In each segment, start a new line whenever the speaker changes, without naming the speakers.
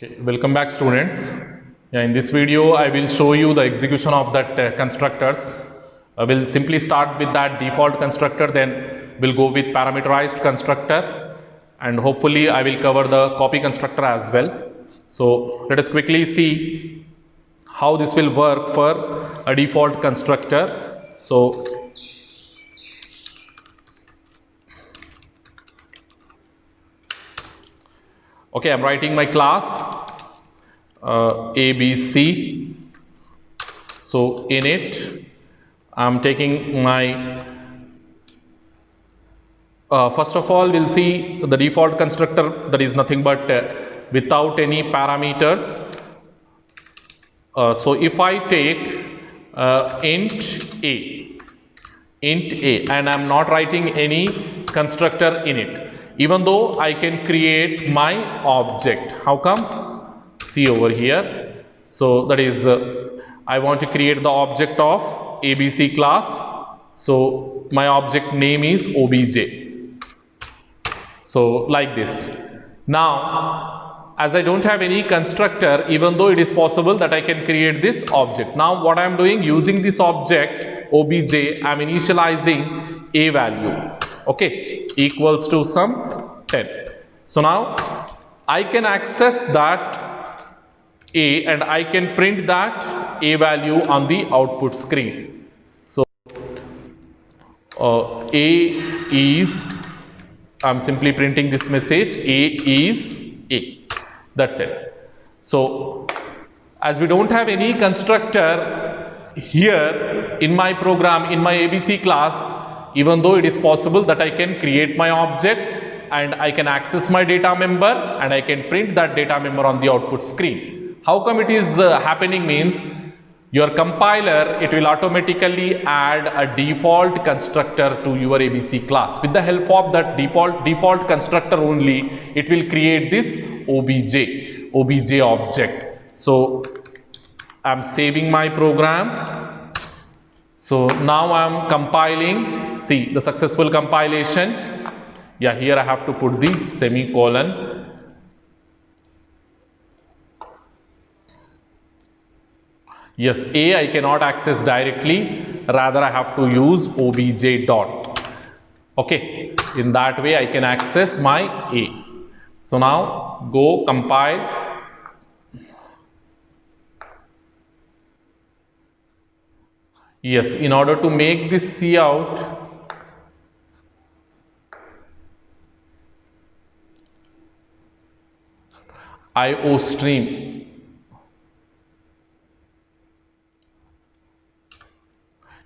Okay, welcome back students. In this video I will show you the execution of that constructors. I will simply start with that default constructor, then we'll go with parameterized constructor, and hopefully I will cover the copy constructor as well. So let us quickly see how this will work for a default constructor. So okay, I'm writing my class ABC. So in it I'm taking my first of all we'll see the default constructor, that is nothing but without any parameters. So if I take int a, and I'm not writing any constructor in it, even though I can create my object. How come? See over here. So that is I want to create the object of ABC class. So my object name is obj. So like this. Now as I don't have any constructor, even though it is possible that I can create this object. Now what I am doing, using this object obj, I am initializing a value, okay, equals to some 10. So now I can access that a and I can print that a value on the output screen. So a is, I'm simply printing this message, a is a. That's it. So as we don't have any constructor here in my program, in my ABC class, even though it is possible that I can create my object and I can access my data member and I can print that data member on the output screen. How come it is happening means, your compiler, it will automatically add a default constructor to your ABC class. With the help of that default constructor only, it will create this obj object. So I'm saving my program. So now I'm compiling. See the successful compilation. Yeah, here I have to put the semicolon. Yes, a I cannot access directly, rather I have to use obj dot. Okay, in that way I can access my a. So now go compile. Yes, in order to make this cout, IOStream.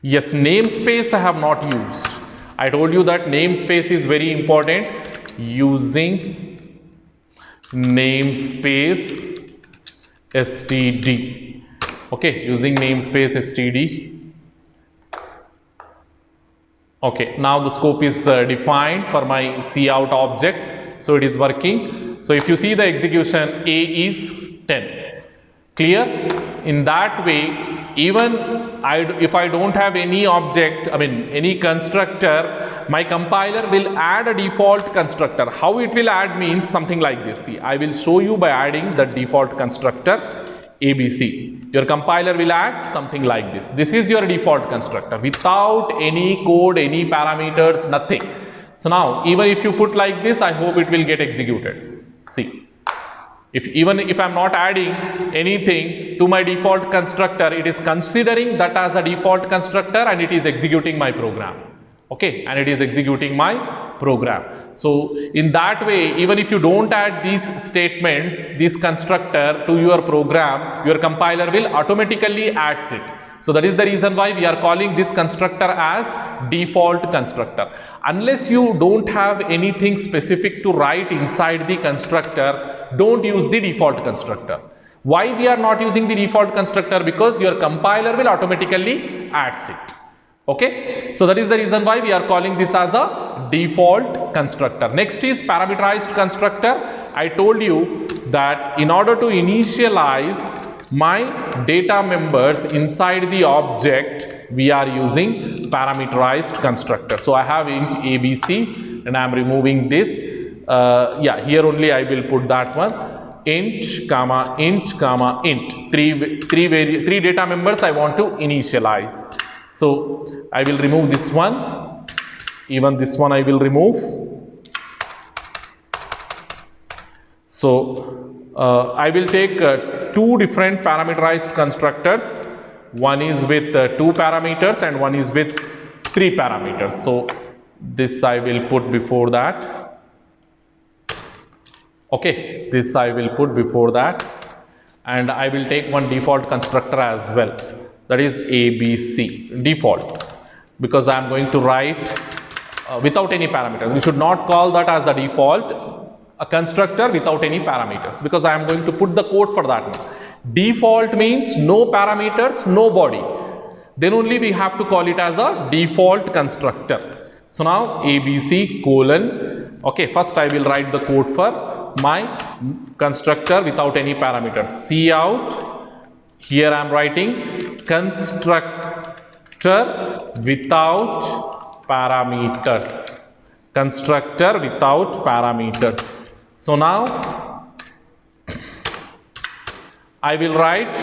Yes, namespace I have not used. I told you that namespace is very important. Using namespace std. Okay, using namespace std. Okay, now the scope is defined for my cout object. So it is working. So if you see the execution, a is 10. Clear? In that way, even if I don't have any object, any constructor, my compiler will add a default constructor. How it will add means something like this. See, I will show you by adding the default constructor ABC. Your compiler will add something like this. This is your default constructor without any code, any parameters, nothing. So now even if you put like this, I hope it will get executed. See. Even if I'm not adding anything to my default constructor, it is considering that as a default constructor and it is executing my program. Okay, and it is executing my program. So in that way, even if you don't add these statements, this constructor to your program, your compiler will automatically add it. So that is the reason why we are calling this constructor as default constructor. Unless you don't have anything specific to write inside the constructor, don't use the default constructor. Why we are not using the default constructor? Because your compiler will automatically add it. Okay, so that is the reason why we are calling this as a default constructor. Next is parameterized constructor. I told you that in order to initialize my data members inside the object, we are using parameterized constructor. So I have int abc and I am removing this. Yeah, here only I will put that one. int comma int comma int. Three data members I want to initialize. So I will remove this one, even this one I will remove. So I will take two different parameterized constructors. One is with 2 parameters and one is with 3 parameters. So this I will put before that. Okay, this I will put before that, and I will take one default constructor as well, that is ABC default, because I am going to write without any parameters. We should not call that as the default, a constructor without any parameters, because I am going to put the code for that. Default means no parameters, no body. Then only we have to call it as a default constructor. So now ABC colon, okay, first I will write the code for my constructor without any parameters. Cout, here I am writing constructor without parameters. Constructor without parameters. So now I will write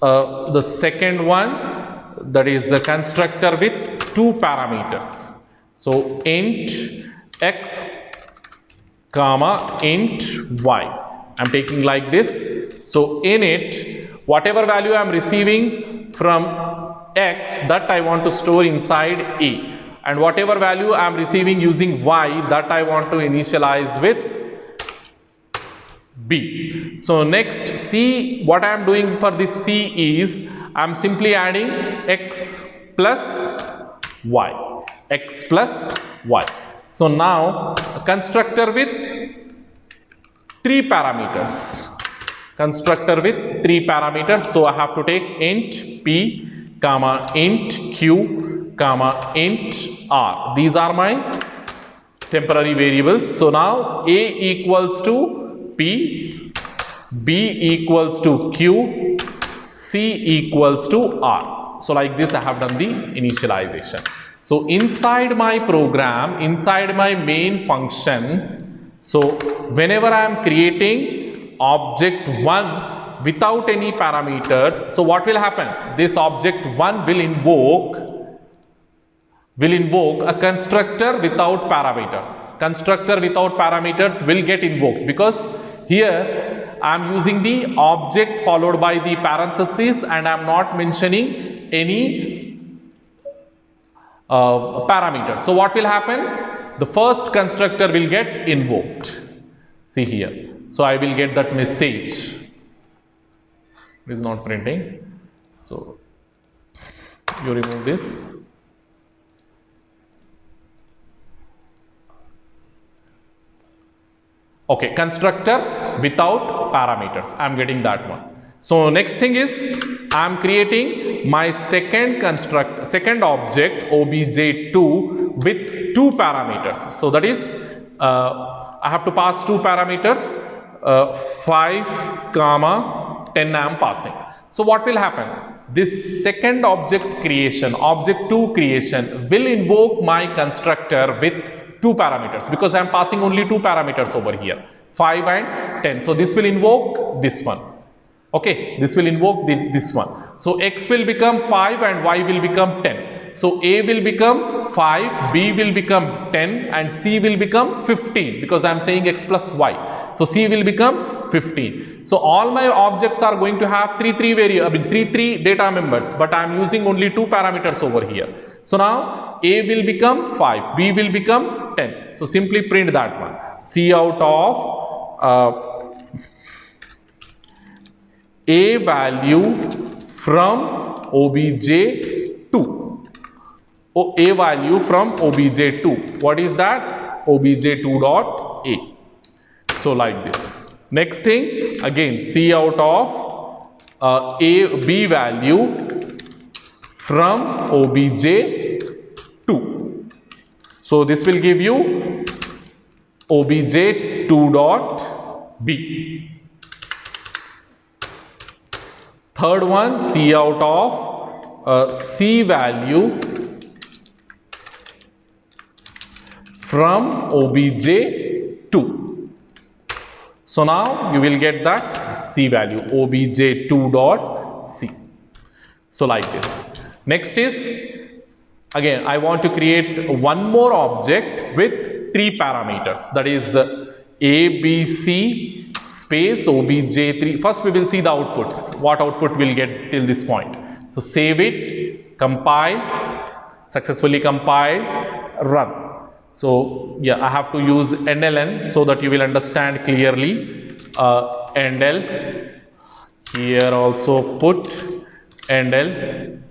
the second one, that is the constructor with 2 parameters. So int x comma int y. I am taking like this. So in it, whatever value I am receiving from x, that I want to store inside A, and whatever value I am receiving using y, that I want to initialize with B. So next, C, what I am doing for this C is I am simply adding x plus y, x plus y. So now a constructor with 3 parameters, constructor with 3 parameters. So I have to take int p comma int q comma int r. These are my temporary variables. So now A equals to p, B equals to q, C equals to r. So like this I have done the initialization. So inside my program, inside my main function, so whenever I am creating object 1 without any parameters, so what will happen? This object 1 will invoke a constructor without parameters. Constructor without parameters will get invoked, because here I am using the object followed by the parenthesis and I am not mentioning any parameters. So what will happen? The first constructor will get invoked. See here. So I will get that message. It is not printing. So you remove this. Okay, constructor without parameters. I am getting that one. So next thing is I am creating my second object obj2 with 2 parameters. So that is I have to pass 2 parameters, 5 comma 10 I am passing. So what will happen? This second object creation, object2 creation, will invoke my constructor with 2 parameters, because I am passing only 2 parameters over here, 5 and 10. So this will invoke this one. Okay, this will invoke this one. So x will become 5 and y will become 10. So A will become 5, B will become 10 and C will become 15, because I am saying x plus y. So C will become 15. So all my objects are going to have three data members, but I am using only 2 parameters over here. So now A will become 5, B will become 10. So simply print that one. Cout of A value from obj2. A value from obj2. What is that? obj2 dot A. So like this. Next thing, again cout of B value from obj2. So this will give you obj2 dot B. Third one, cout of C value from obj2. So now you will get that C value, obj2 dot C. So like this. Next is, again, I want to create one more object with 3 parameters. That is ABC space obj3. First we will see the output, what output we'll get till this point. So save it, compile, successfully compiled, run. So yeah, I have to use NLN so that you will understand clearly. NL, here also put NL,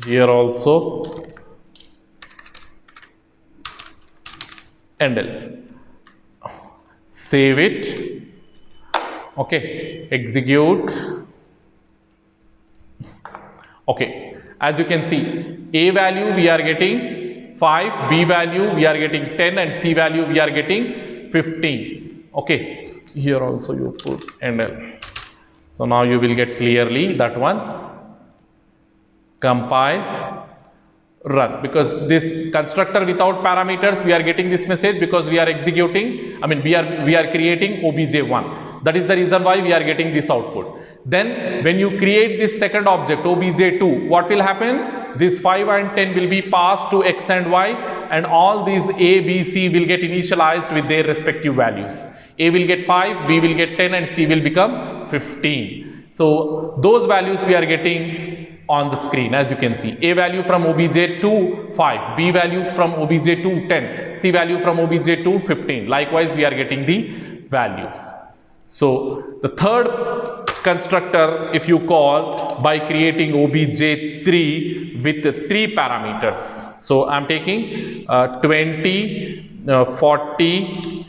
here also NL. Save it, okay, execute. Okay, as you can see, A value we are getting 5, B value we are getting 10, and C value we are getting 15. Okay, here also you put NL. So now you will get clearly that one. Compile, run, because this constructor without parameters, we are getting this message because we are executing, I mean we are creating obj1. That is the reason why we are getting this output. Then when you create this second object obj2, what will happen? This 5 and 10 will be passed to x and y, and all these A, B, C will get initialized with their respective values. A will get 5, B will get 10, and C will become 15. So those values we are getting on the screen, as you can see. A value from obj2 5, B value from obj2 10, C value from obj2 15. Likewise we are getting the values. So the third constructor, if you call, by creating obj3 with 3 parameters. So I am taking 20, 40,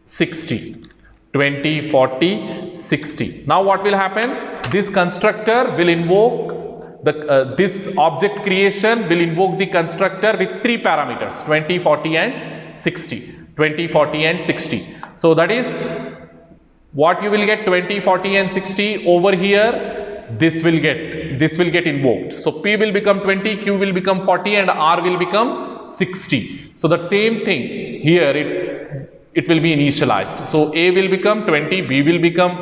60. 20, 40, 60. Now what will happen? This constructor will invoke this object creation will invoke the constructor with 3 parameters, 20, 40 and 60. 20, 40 and 60. So that is what you will get, 20, 40 and 60. Over here this will get invoked. So P will become 20, Q will become 40, and R will become 60. So that same thing here, it will be initialized. So A will become 20, B will become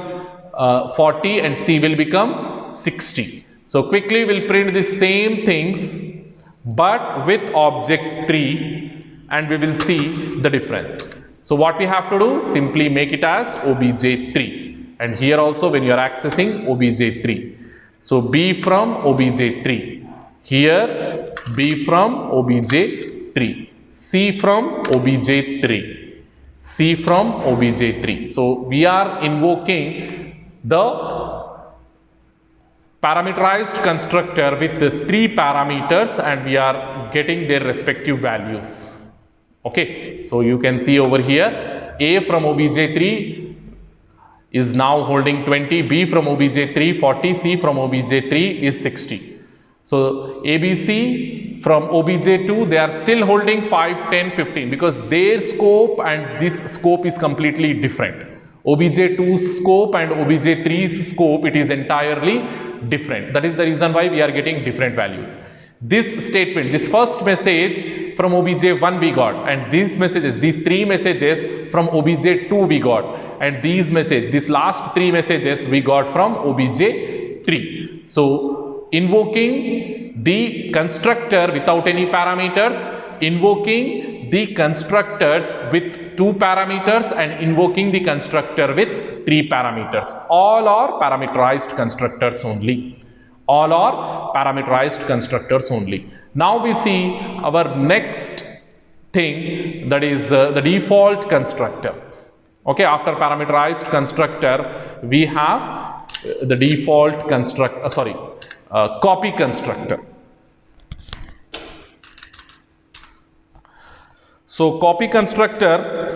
40, and C will become 60. So quickly we'll print the same things but with object 3, and we will see the difference. So what we have to do, simply make it as obj3, and here also when you are accessing obj3. So B from obj3, here B from obj3, C from obj3, C from obj3. So we are invoking the parameterized constructor with the 3 parameters, and we are getting their respective values. Okay, so you can see over here, A from obj3 is now holding 20, B from obj3 40, C from obj3 is 60. So ABC from obj2, they are still holding 5, 10, 15, because their scope and this scope is completely different. obj2's scope and obj3's scope, it is entirely different. That is the reason why we are getting different values. This statement, this first message from obj1 we got, and these messages, these 3 messages from obj2 we got, and these last 3 messages we got from obj3. So invoking the constructor without any parameters, invoking the constructors with 2 parameters, and invoking the constructor with 3 parameters. All are parameterized constructors only. All are parameterized constructors only. Now we see our next thing, that is the default constructor. Okay, after parameterized constructor we have the default copy constructor. So copy constructor,